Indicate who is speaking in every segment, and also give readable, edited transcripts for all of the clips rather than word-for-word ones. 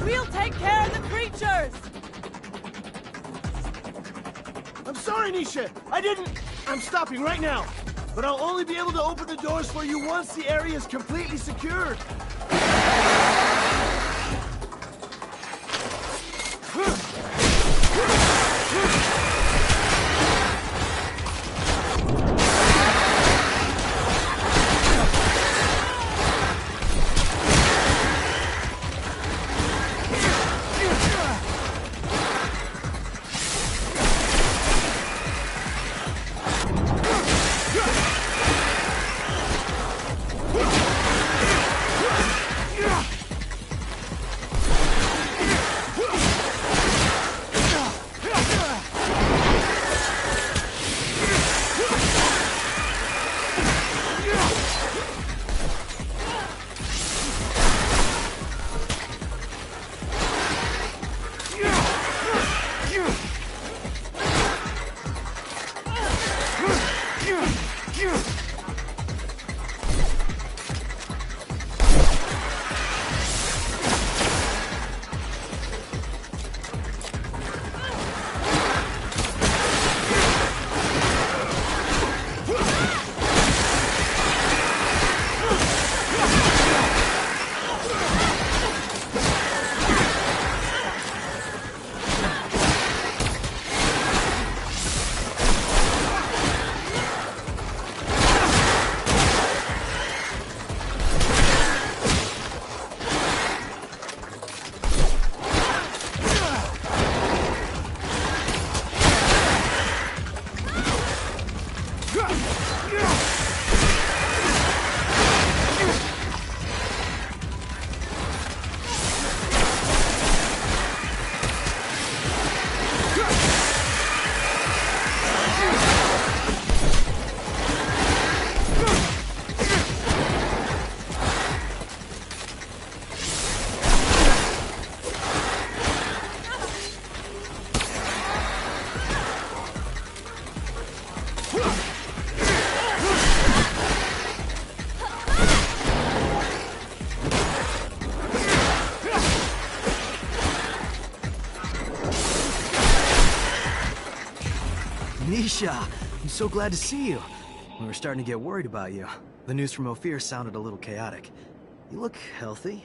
Speaker 1: We'll take care of the creatures!
Speaker 2: I'm sorry, Nisha. I didn't... I'm stopping right now. But I'll only be able to open the doors for you once the area is completely secured.
Speaker 3: Nisha, I'm so glad to see you. We were starting to get worried about you. The news from Ophir sounded a little chaotic. You look healthy.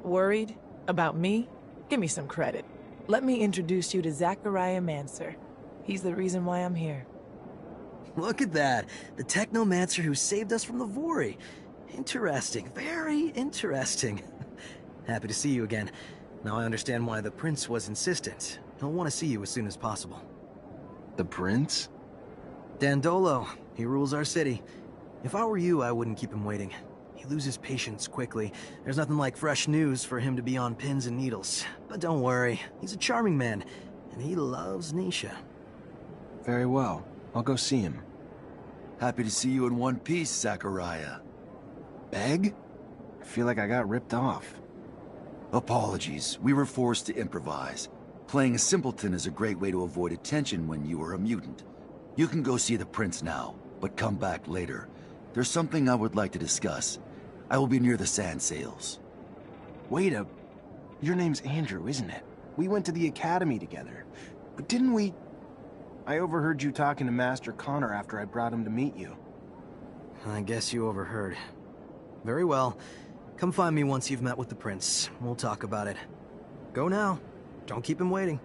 Speaker 1: Worried? About me? Give me some credit. Let me introduce you to Technomancer. He's the reason why I'm here.
Speaker 3: Look at that. The Technomancer who saved us from the Vori. Interesting. Very interesting. Happy to see you again. Now I understand why the Prince was insistent. He'll want to see you as soon as possible.
Speaker 4: The Prince?
Speaker 3: Dandolo. He rules our city. If I were you, I wouldn't keep him waiting. He loses patience quickly. There's nothing like fresh news for him to be on pins and needles. But don't worry. He's a charming man. And he loves Nisha.
Speaker 4: Very well. I'll go see him.
Speaker 5: Happy to see you in one piece, Zachariah.
Speaker 4: Beg? I feel like I got ripped off.
Speaker 5: Apologies. We were forced to improvise. Playing a simpleton is a great way to avoid attention when you are a mutant. You can go see the Prince now, but come back later. There's something I would like to discuss. I will be near the sand sails.
Speaker 4: Wait a... Your name's Andrew, isn't it? We went to the academy together. But didn't we... I overheard you talking to Master Connor after I brought him to meet you.
Speaker 3: I guess you overheard. Very well. Come find me once you've met with the Prince. We'll talk about it. Go now. Don't keep him waiting.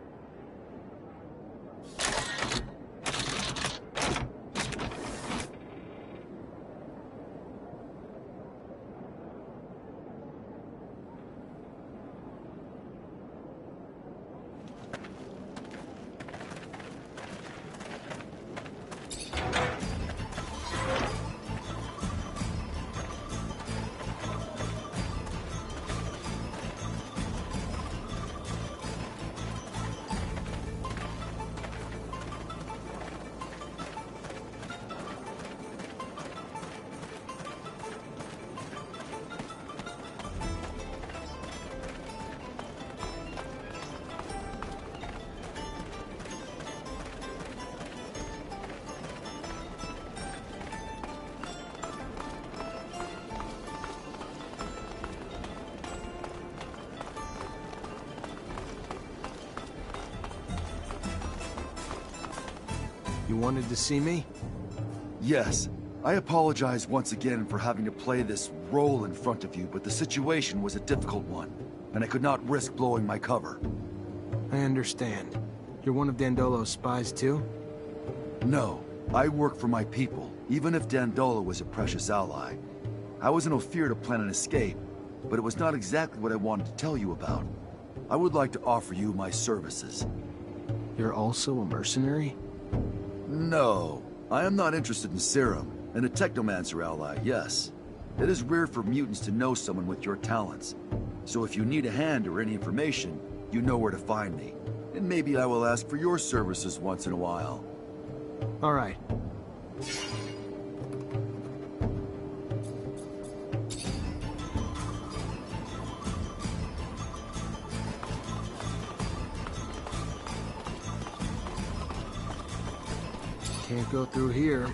Speaker 4: You wanted to see me?
Speaker 5: Yes. I apologize once again for having to play this role in front of you, but the situation was a difficult one, and I could not risk blowing my cover.
Speaker 4: I understand. You're one of Dandolo's spies too?
Speaker 5: No, I work for my people, even if Dandolo was a precious ally. I was in Ophir to plan an escape, but it was not exactly what I wanted to tell you about. I would like to offer you my services.
Speaker 4: You're also a mercenary?
Speaker 5: No, I am not interested in serum, and a Technomancer ally, yes. It is rare for mutants to know someone with your talents. So if you need a hand or any information, you know where to find me. And maybe I will ask for your services once in a while.
Speaker 4: All right. Can't go through here.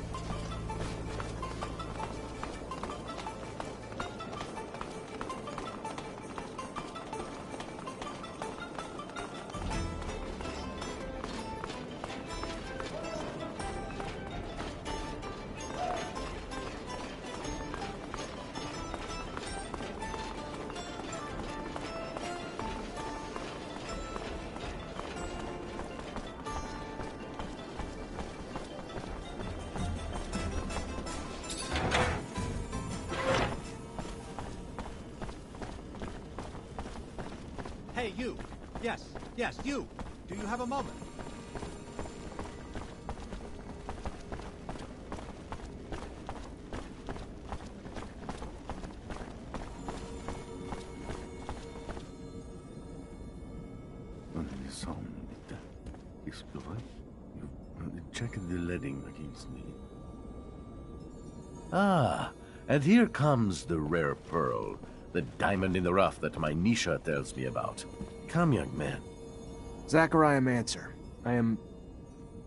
Speaker 6: Hey, you! Yes, you! Do you have a moment?
Speaker 7: Check the leading against me. Ah, and here comes the rare pearl, the diamond in the rough that my Nisha tells me about. Come, young man.
Speaker 4: Zachariah Mancer.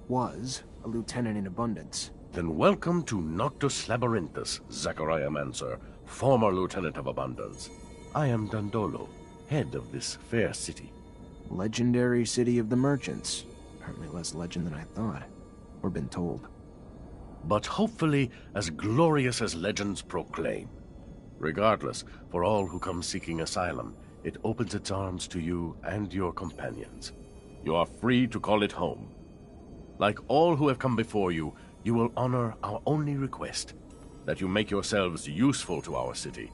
Speaker 4: was a lieutenant in Abundance.
Speaker 7: Then welcome to Noctus Labyrinthus, Zachariah Mancer, former lieutenant of Abundance. I am Dandolo, head of this fair city.
Speaker 4: Legendary city of the merchants. Apparently less legend than I thought, or been told.
Speaker 7: But hopefully as glorious as legends proclaim. Regardless, for all who come seeking asylum, it opens its arms to you and your companions. You are free to call it home. Like all who have come before you, you will honor our only request, that you make yourselves useful to our city.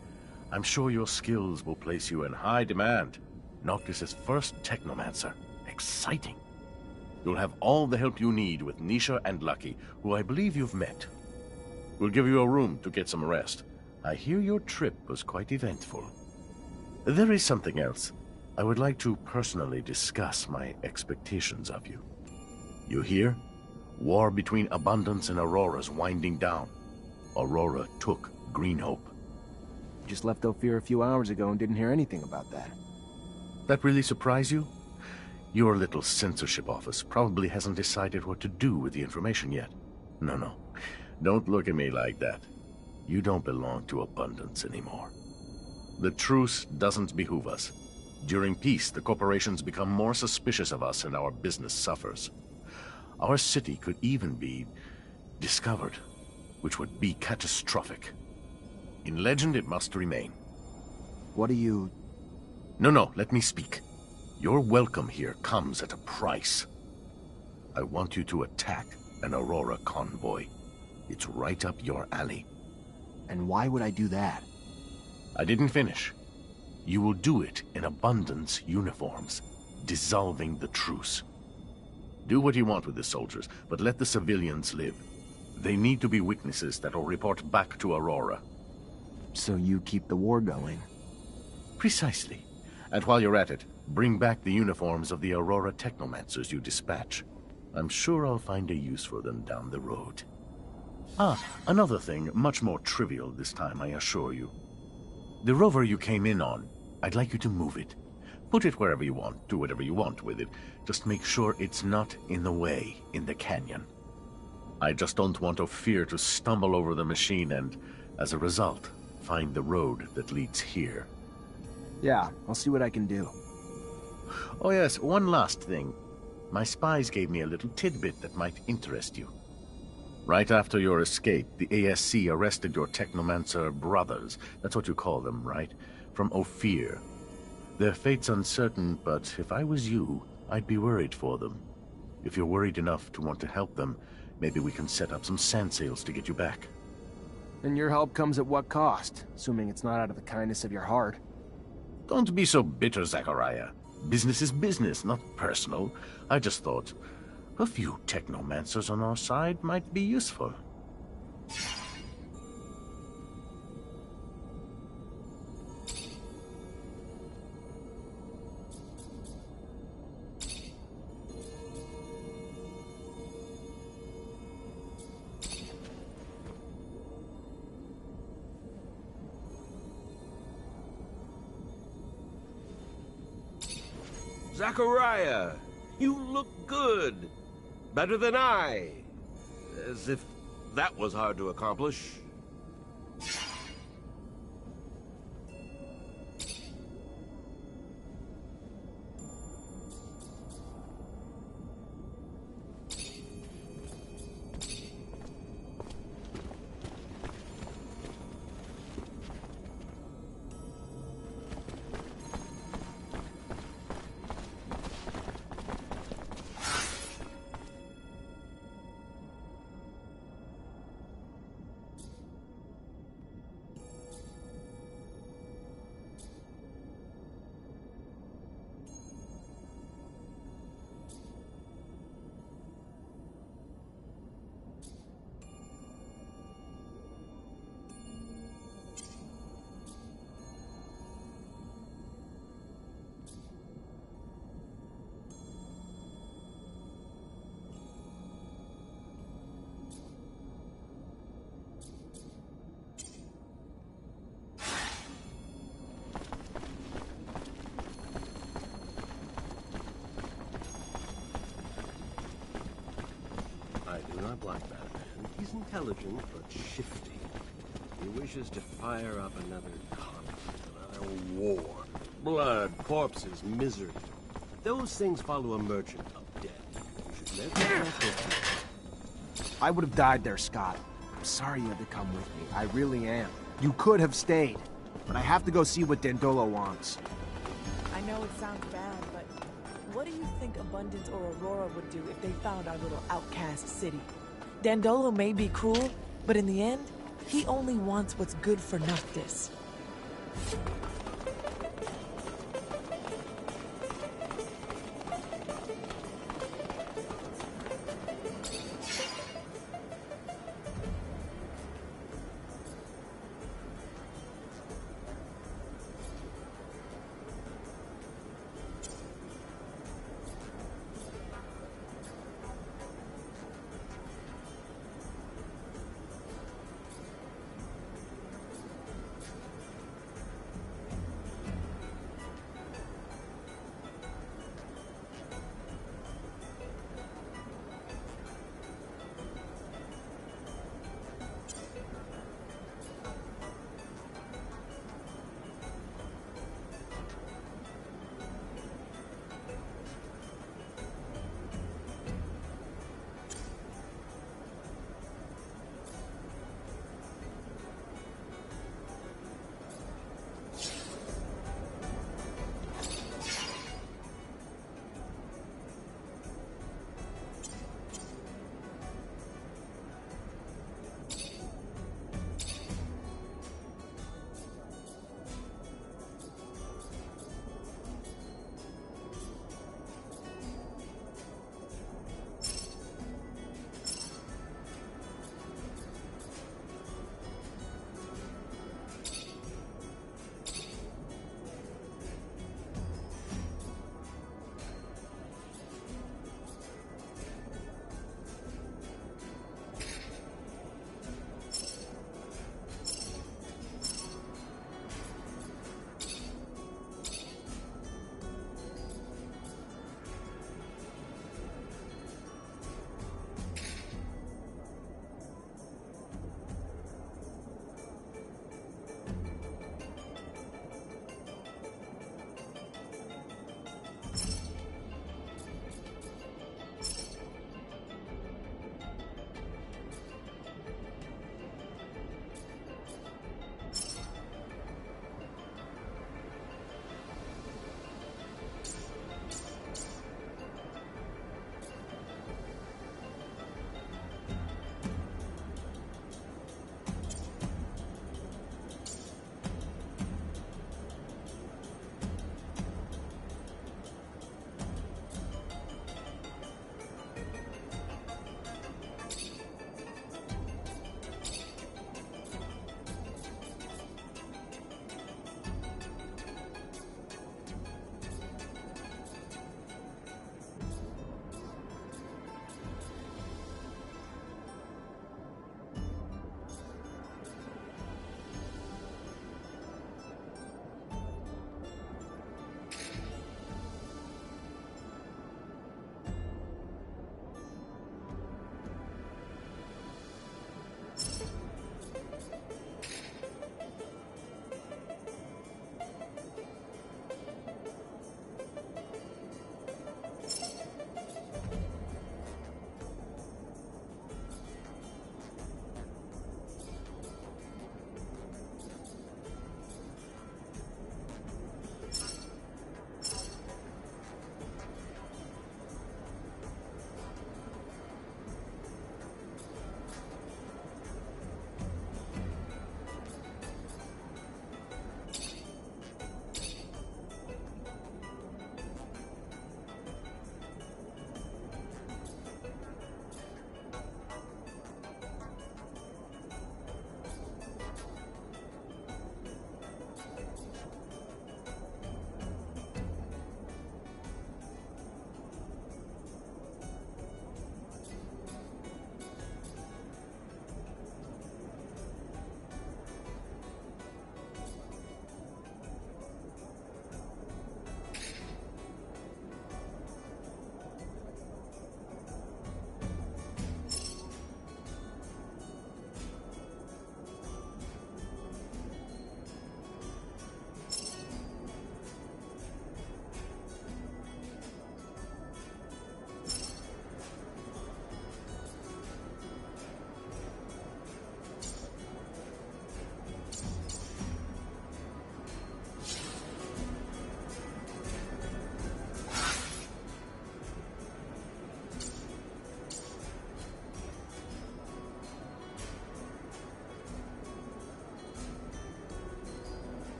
Speaker 7: I'm sure your skills will place you in high demand. Noctis' first Technomancer. Exciting. You'll have all the help you need with Nisha and Lucky, who I believe you've met. We'll give you a room to get some rest. I hear your trip was quite eventful. There is something else. I would like to personally discuss my expectations of you. You hear? War between Abundance and Aurora's winding down. Aurora took Green Hope.
Speaker 4: Just left Ophir a few hours ago and didn't hear anything about that.
Speaker 7: That really surprise you? Your little censorship office probably hasn't decided what to do with the information yet. No. Don't look at me like that. You don't belong to Abundance anymore. The truce doesn't behoove us. During peace, the corporations become more suspicious of us and our business suffers. Our city could even be discovered, which would be catastrophic. In legend, it must remain.
Speaker 4: What do you...
Speaker 7: No, let me speak. Your welcome here comes at a price. I want you to attack an Aurora convoy. It's right up your alley.
Speaker 4: And why would I do that?
Speaker 7: I didn't finish. You will do it in Abundance uniforms, dissolving the truce. Do what you want with the soldiers, but let the civilians live. They need to be witnesses that will report back to Aurora.
Speaker 4: So you keep the war going?
Speaker 7: Precisely. And while you're at it, bring back the uniforms of the Aurora Technomancers you dispatch. I'm sure I'll find a use for them down the road. Another thing, much more trivial this time, I assure you. The rover you came in on, I'd like you to move it. Put it wherever you want, do whatever you want with it. Just make sure it's not in the way in the canyon. I just don't want Ophir to stumble over the machine and, as a result, find the road that leads here.
Speaker 4: Yeah, I'll see what I can do.
Speaker 7: Oh yes, one last thing. My spies gave me a little tidbit that might interest you. Right after your escape, the ASC arrested your Technomancer brothers. That's what you call them, right? From Ophir. Their fate's uncertain, but if I was you, I'd be worried for them. If you're worried enough to want to help them, maybe we can set up some sand sails to get you back.
Speaker 4: And your help comes at what cost? Assuming it's not out of the kindness of your heart.
Speaker 7: Don't be so bitter, Zachariah. Business is business, not personal. I just thought a few Technomancers on our side might be useful.
Speaker 8: Zachariah, you look good. Better than I. As if that was hard to accomplish.
Speaker 6: I do not like that man. He's intelligent, but shifty. He wishes to fire up another conflict, another war. Blood, corpses, misery. Those things follow a merchant of death. You should never let those people.
Speaker 4: I would have died there, Scott. I'm sorry you had to come with me. I really am. You could have stayed. But I have to go see what Dandolo wants.
Speaker 1: I know it sounds bad, but what do you think Abundance or Aurora would do if they found our little outcast city? Dandolo may be cruel, but in the end, he only wants what's good for Noctis.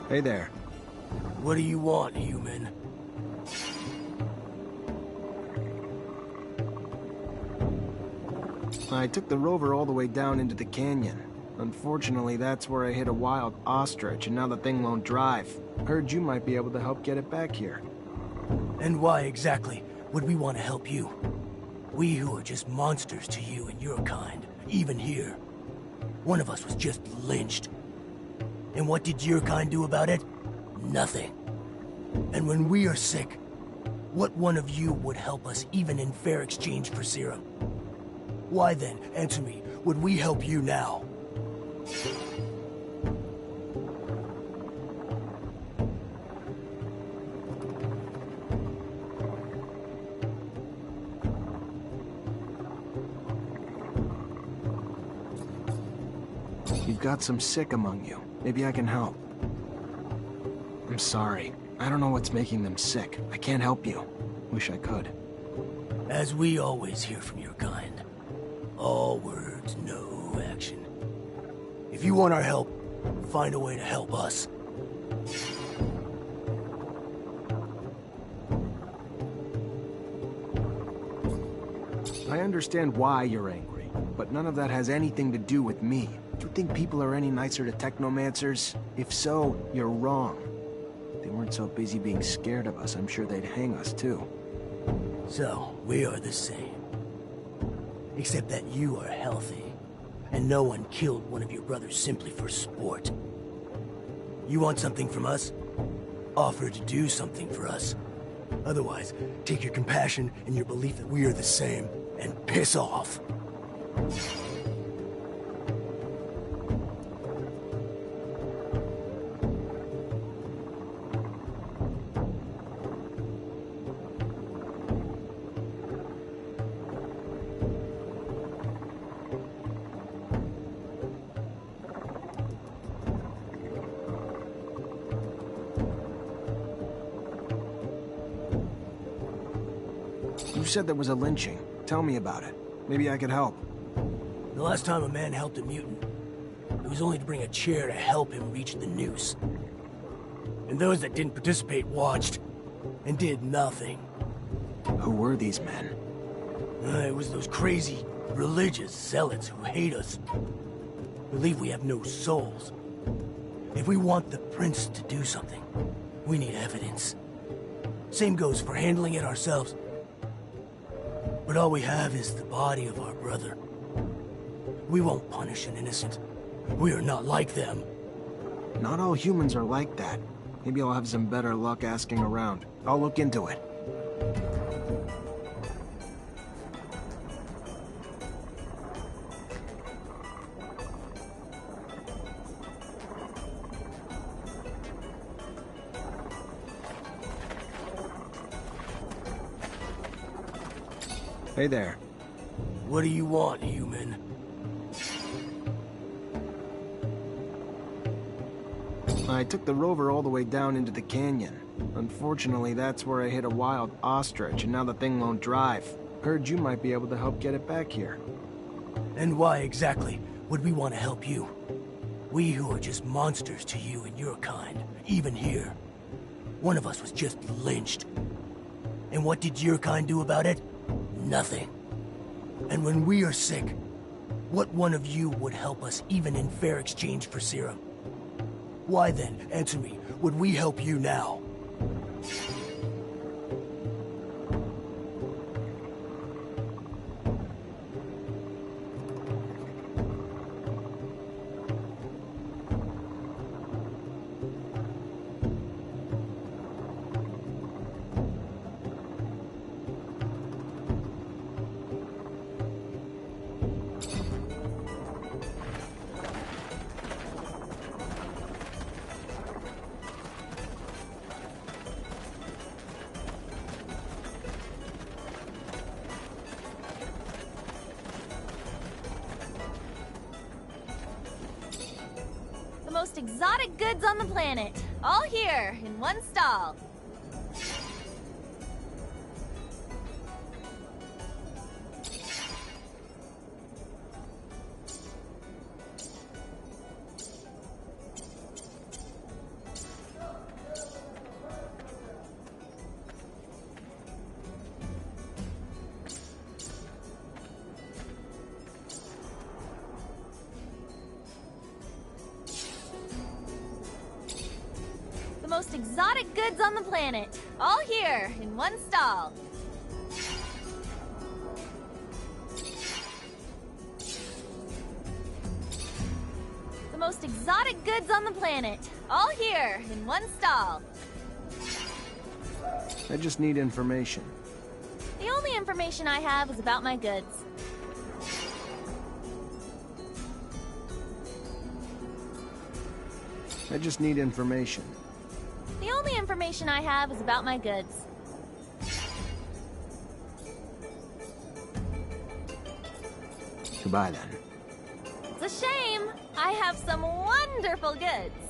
Speaker 4: Hey there.
Speaker 9: What do you want, human?
Speaker 4: I took the rover all the way down into the canyon. Unfortunately, that's where I hit a wild ostrich, and now the thing won't drive. Heard you might be able to help get it back here.
Speaker 9: And why exactly would we want to help you? We who are just monsters to you and your kind, even here. One of us was just lynched. And what did your kind do about it? Nothing. And when we are sick, what one of you would help us even in fair exchange for serum? Why then, answer me, would we help you now?
Speaker 4: You've got some sick among you. Maybe I can help. I'm sorry. I don't know what's making them sick. I can't help you. Wish I could.
Speaker 9: As we always hear from your kind. All words, no action. If you want our help, find a way to help us.
Speaker 4: I understand why you're angry, but none of that has anything to do with me. Do you think people are any nicer to Technomancers? If so, you're wrong. If they weren't so busy being scared of us, I'm sure they'd hang us too.
Speaker 9: So, we are the same. Except that you are healthy, and no one killed one of your brothers simply for sport. You want something from us? Offer to do something for us. Otherwise, take your compassion and your belief that we are the same, and piss off.
Speaker 4: You said there was a lynching. Tell me about it. Maybe I could help.
Speaker 9: The last time a man helped a mutant, it was only to bring a chair to help him reach the noose. And those that didn't participate watched, and did nothing.
Speaker 4: Who were these men?
Speaker 9: It was those crazy, religious zealots who hate us. Believe we have no souls. If we want the prince to do something, we need evidence. Same goes for handling it ourselves. But all we have is the body of our brother. We won't punish an innocent. We are not like them.
Speaker 4: Not all humans are like that. Maybe I'll have some better luck asking around. I'll look into it. Hey there.
Speaker 9: What do you want, human?
Speaker 4: I took the rover all the way down into the canyon. Unfortunately, that's where I hit a wild ostrich, and now the thing won't drive. Heard you might be able to help get it back here.
Speaker 9: And why exactly would we want to help you? We who are just monsters to you and your kind, even here. One of us was just lynched. And what did your kind do about it? Nothing. And when we are sick, what one of you would help us even in fair exchange for serum? Why then, answer me, would we help you now?
Speaker 10: Most exotic goods on the planet. All here, in one stall. exotic goods on the planet. All here, in one stall. The most exotic goods on the planet. All here, in one stall.
Speaker 4: I just need information.
Speaker 10: The only information I have is about my goods.
Speaker 4: I just need information.
Speaker 10: The only information I have is about my goods.
Speaker 4: Goodbye, then.
Speaker 10: It's a shame. I have some wonderful goods.